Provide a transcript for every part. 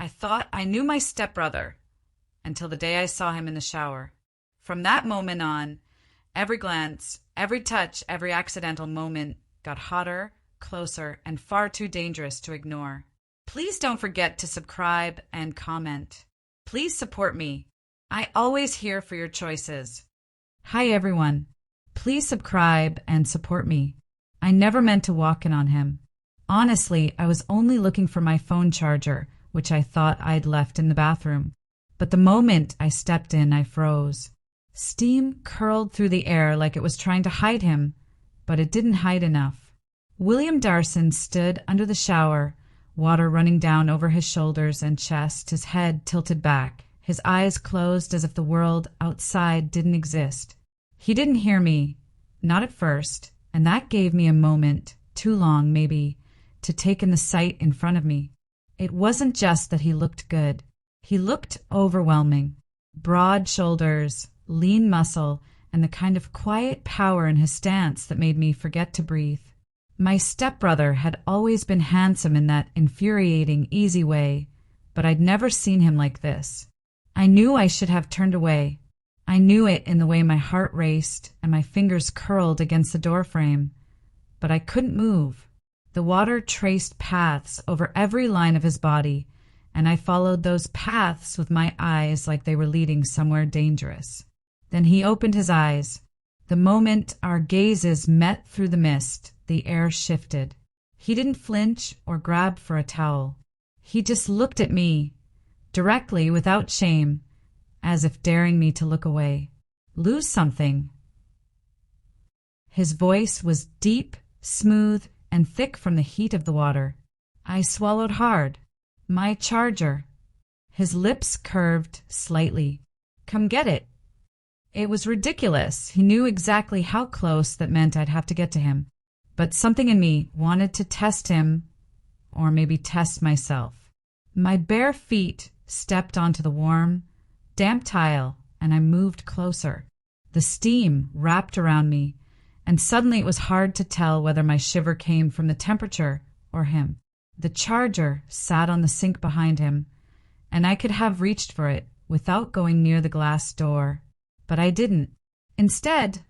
I thought I knew my stepbrother until the day I saw him in the shower. From that moment on, every glance, every touch, every accidental moment got hotter, closer, and far too dangerous to ignore. Please don't forget to subscribe and comment. Please support me. I always here for your choices. Hi everyone. Please subscribe and support me. I never meant to walk in on him. Honestly, I was only looking for my phone charger, which I thought I'd left in the bathroom. But the moment I stepped in, I froze. Steam curled through the air like it was trying to hide him, but it didn't hide enough. William Darson stood under the shower, water running down over his shoulders and chest, his head tilted back, his eyes closed as if the world outside didn't exist. He didn't hear me, not at first, and that gave me a moment, too long maybe, to take in the sight in front of me. It wasn't just that he looked good. He looked overwhelming. Broad shoulders, lean muscle, and the kind of quiet power in his stance that made me forget to breathe. My stepbrother had always been handsome in that infuriating, easy way, but I'd never seen him like this. I knew I should have turned away. I knew it in the way my heart raced and my fingers curled against the doorframe, but I couldn't move. The water traced paths over every line of his body, and I followed those paths with my eyes like they were leading somewhere dangerous. Then he opened his eyes. The moment our gazes met through the mist, the air shifted. He didn't flinch or grab for a towel. He just looked at me, directly, without shame, as if daring me to look away. Lose something. His voice was deep, smooth, and thick from the heat of the water. I swallowed hard. My charger. His lips curved slightly. Come get it. It was ridiculous. He knew exactly how close that meant I'd have to get to him. But something in me wanted to test him, or maybe test myself. My bare feet stepped onto the warm, damp tile, and I moved closer. The steam wrapped around me, and suddenly it was hard to tell whether my shiver came from the temperature or him. The charger sat on the sink behind him, and I could have reached for it without going near the glass door. But I didn't. Instead,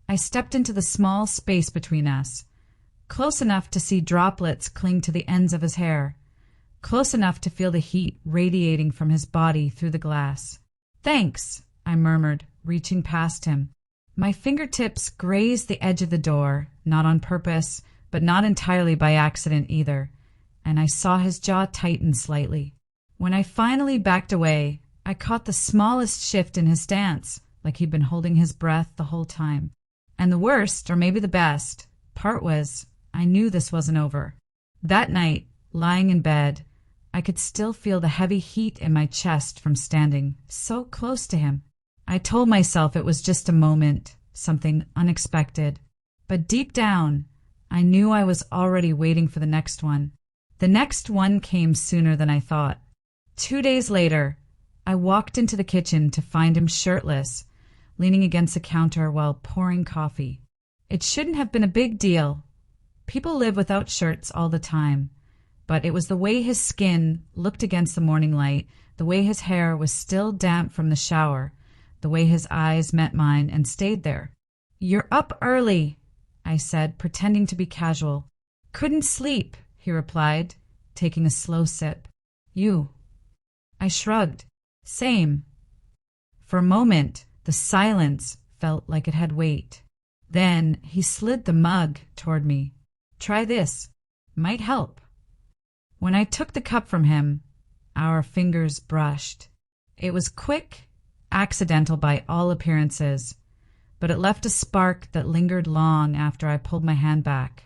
I stepped into the small space between us, close enough to see droplets cling to the ends of his hair, close enough to feel the heat radiating from his body through the glass. Thanks, I murmured, reaching past him. My fingertips grazed the edge of the door, not on purpose, but not entirely by accident either, and I saw his jaw tighten slightly. When I finally backed away, I caught the smallest shift in his stance, like he'd been holding his breath the whole time. And the worst, or maybe the best, part was I knew this wasn't over. That night, lying in bed, I could still feel the heavy heat in my chest from standing so close to him. I told myself it was just a moment, something unexpected. But deep down, I knew I was already waiting for the next one. The next one came sooner than I thought. 2 days later, I walked into the kitchen to find him shirtless, leaning against the counter while pouring coffee. It shouldn't have been a big deal. People live without shirts all the time. But it was the way his skin looked against the morning light, the way his hair was still damp from the shower, the way his eyes met mine and stayed there. "You're up early," I said, pretending to be casual. "Couldn't sleep," he replied, taking a slow sip. "You?" I shrugged. "Same." For a moment, the silence felt like it had weight. Then he slid the mug toward me. "Try this. Might help." When I took the cup from him, our fingers brushed. It was quick, accidental by all appearances, but it left a spark that lingered long after I pulled my hand back.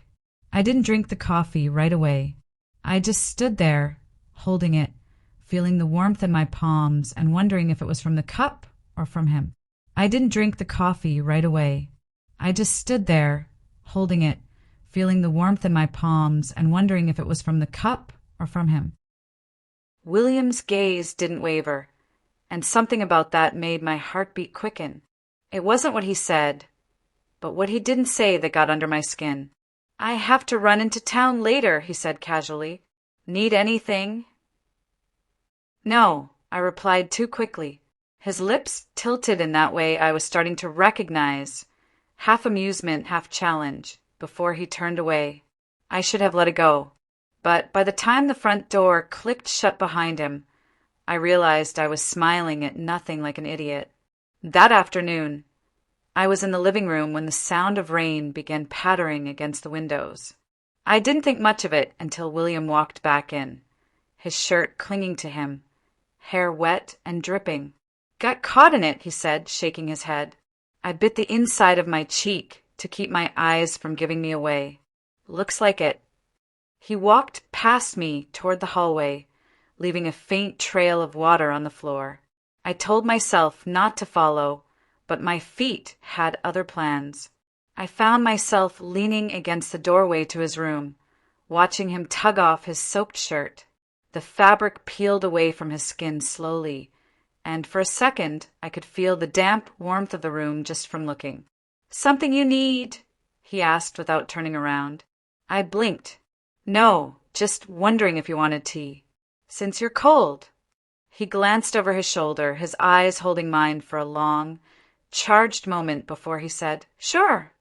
I didn't drink the coffee right away. I just stood there, holding it, feeling the warmth in my palms and wondering if it was from the cup or from him. I didn't drink the coffee right away. I just stood there, holding it, feeling the warmth in my palms and wondering if it was from the cup or from him. William's gaze didn't waver, and something about that made my heartbeat quicken. It wasn't what he said, but what he didn't say that got under my skin. "I have to run into town later," he said casually. "Need anything?" No, I replied too quickly. His lips tilted in that way I was starting to recognize, half amusement, half challenge, before he turned away. I should have let it go. But by the time the front door clicked shut behind him, I realized I was smiling at nothing like an idiot. That afternoon, I was in the living room when the sound of rain began pattering against the windows. I didn't think much of it until William walked back in, his shirt clinging to him, hair wet and dripping. Got caught in it, he said, shaking his head. I bit the inside of my cheek to keep my eyes from giving me away. Looks like it. He walked past me toward the hallway, leaving a faint trail of water on the floor. I told myself not to follow, but my feet had other plans. I found myself leaning against the doorway to his room, watching him tug off his soaked shirt. The fabric peeled away from his skin slowly, and for a second I could feel the damp warmth of the room just from looking. "Something you need?" he asked without turning around. I blinked. "No, just wondering if you wanted tea. Since you're cold." He glanced over his shoulder, his eyes holding mine for a long, charged moment before he said, "Sure."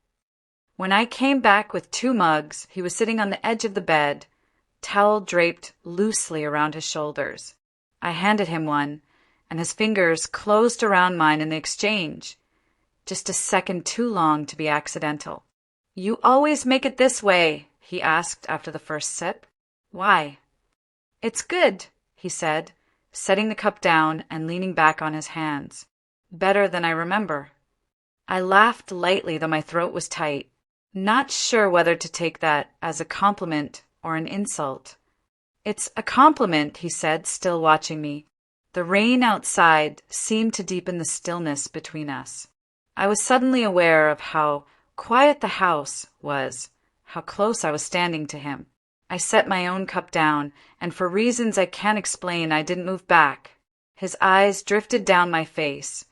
When I came back with 2 mugs, he was sitting on the edge of the bed, towel draped loosely around his shoulders. I handed him one, and his fingers closed around mine in the exchange, just a second too long to be accidental. "You always make it this way," he asked after the first sip. "Why?" "It's good," he said, setting the cup down and leaning back on his hands. "Better than I remember." I laughed lightly, though my throat was tight, not sure whether to take that as a compliment or an insult. "It's a compliment," he said, still watching me. The rain outside seemed to deepen the stillness between us. I was suddenly aware of how quiet the house was, how close I was standing to him. I set my own cup down, and for reasons I can't explain, I didn't move back. His eyes drifted down my face,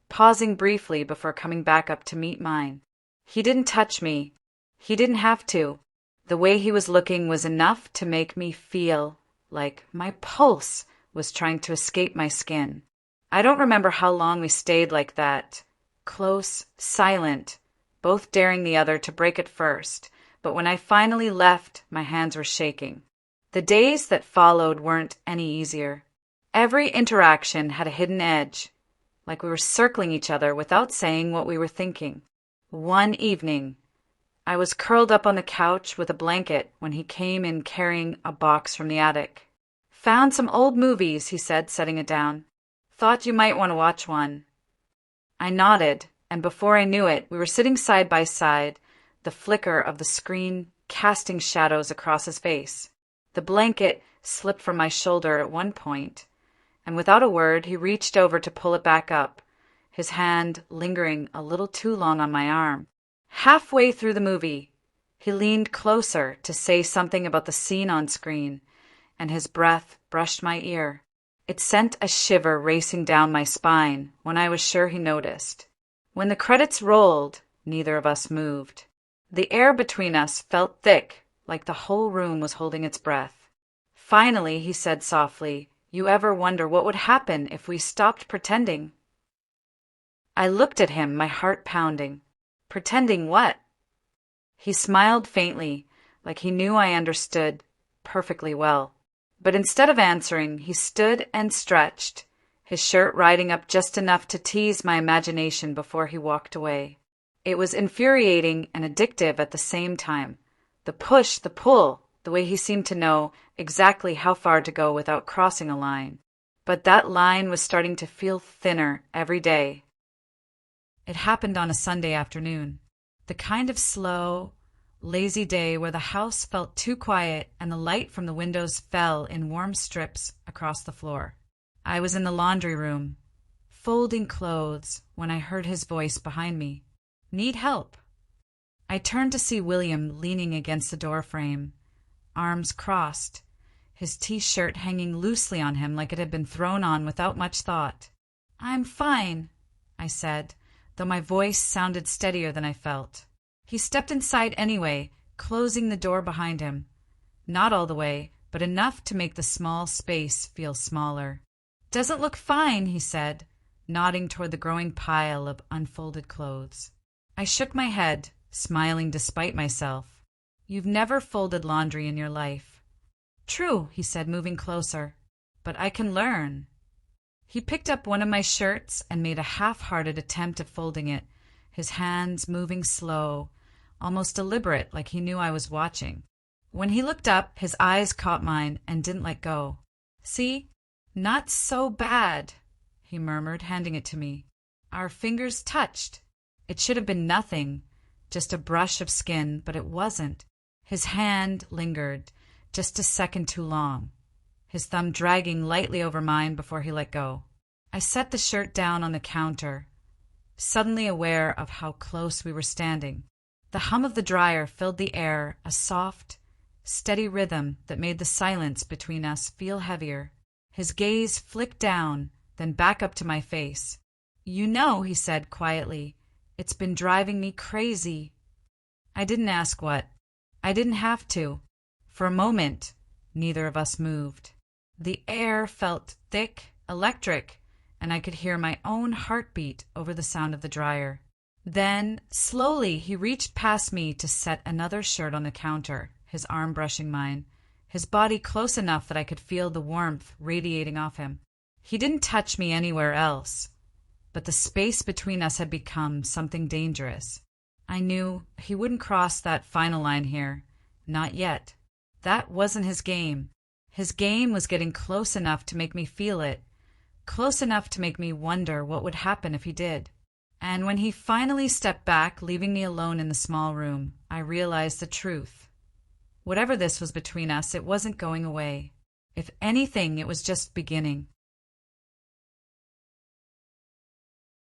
pausing briefly before coming back up to meet mine. He didn't touch me. He didn't have to. The way he was looking was enough to make me feel like my pulse was trying to escape my skin. I don't remember how long we stayed like that, close, silent, both daring the other to break it first, but when I finally left, my hands were shaking. The days that followed weren't any easier. Every interaction had a hidden edge, like we were circling each other without saying what we were thinking. One evening, I was curled up on the couch with a blanket when he came in carrying a box from the attic. "Found some old movies," he said, setting it down. "Thought you might want to watch one." I nodded, and before I knew it, we were sitting side by side, the flicker of the screen casting shadows across his face. The blanket slipped from my shoulder at one point, and without a word, he reached over to pull it back up, his hand lingering a little too long on my arm. Halfway through the movie, he leaned closer to say something about the scene on screen, and his breath brushed my ear. It sent a shiver racing down my spine when I was sure he noticed. When the credits rolled, neither of us moved. The air between us felt thick, like the whole room was holding its breath. Finally, he said softly, "You ever wonder what would happen if we stopped pretending?" I looked at him, my heart pounding. "Pretending what?" He smiled faintly, like he knew I understood perfectly well. But instead of answering, he stood and stretched, his shirt riding up just enough to tease my imagination before he walked away. It was infuriating and addictive at the same time. The push, the pull, the way he seemed to know exactly how far to go without crossing a line. But that line was starting to feel thinner every day. It happened on a Sunday afternoon, the kind of slow, lazy day where the house felt too quiet and the light from the windows fell in warm strips across the floor. I was in the laundry room, folding clothes, when I heard his voice behind me. "Need help?" I turned to see William leaning against the doorframe, arms crossed, his T-shirt hanging loosely on him like it had been thrown on without much thought. "I'm fine," I said, though my voice sounded steadier than I felt. He stepped inside anyway, closing the door behind him. Not all the way, but enough to make the small space feel smaller. Doesn't look fine, he said, nodding toward the growing pile of unfolded clothes. I shook my head, smiling despite myself. You've never folded laundry in your life. True, he said, moving closer, but I can learn. He picked up one of my shirts and made a half-hearted attempt at folding it, his hands moving slow, almost deliberate, like he knew I was watching. When he looked up, his eyes caught mine and didn't let go. See? Not so bad, he murmured, handing it to me. Our fingers touched. It should have been nothing, just a brush of skin, but it wasn't. His hand lingered, just a second too long, his thumb dragging lightly over mine before he let go. I set the shirt down on the counter, suddenly aware of how close we were standing. The hum of the dryer filled the air, a soft, steady rhythm that made the silence between us feel heavier. His gaze flicked down, then back up to my face. You know, he said quietly, it's been driving me crazy. I didn't ask what. I didn't have to. For a moment, neither of us moved. The air felt thick, electric, and I could hear my own heartbeat over the sound of the dryer. Then, slowly, he reached past me to set another shirt on the counter, his arm brushing mine, his body close enough that I could feel the warmth radiating off him. He didn't touch me anywhere else, but the space between us had become something dangerous. I knew he wouldn't cross that final line here. Not yet. That wasn't his game. His game was getting close enough to make me feel it, close enough to make me wonder what would happen if he did. And when he finally stepped back, leaving me alone in the small room, I realized the truth. Whatever this was between us, it wasn't going away. If anything, it was just beginning.